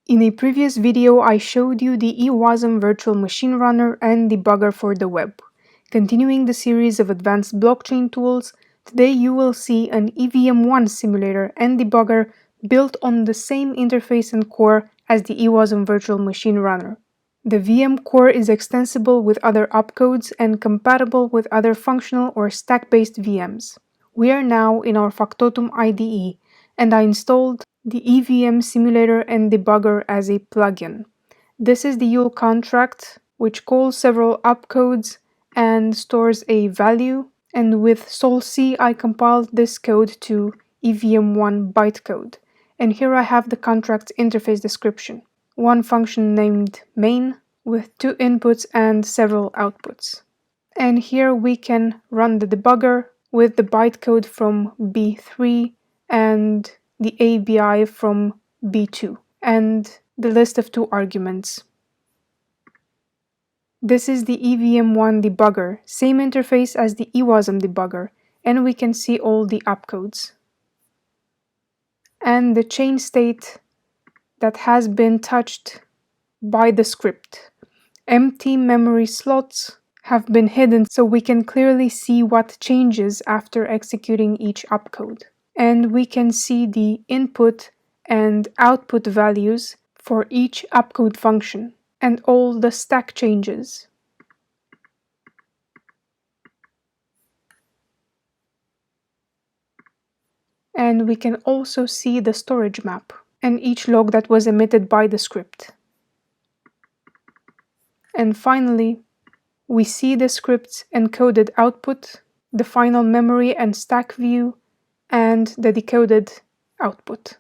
In a previous video, I showed you the eWASM virtual machine runner and debugger for the web. Continuing the series of advanced blockchain tools, today you will see an EVM1 simulator and debugger built on the same interface and core as the eWASM virtual machine runner. The VM core is extensible with other opcodes and compatible with other functional or stack-based VMs. We are now in our Factotum IDE, and I installed the EVM simulator and debugger as a plugin. This is the YUL contract, which calls several opcodes and stores a value, and with solc I compiled this code to EVM1 bytecode. And here I have the contract's interface description. One function named main with 2 inputs and several outputs. And here we can run the debugger with the bytecode from B3 and the ABI from B2 and the list of 2 arguments. This is the EVM1 debugger, same interface as the eWASM debugger, and we can see all the opcodes. And the chain state that has been touched by the script. Empty memory slots have been hidden so we can clearly see what changes after executing each opcode. And we can see the input and output values for each opcode function and all the stack changes. And we can also see the storage map and each log that was emitted by the script. And finally, we see the script's encoded output, the final memory and stack view, and the decoded output.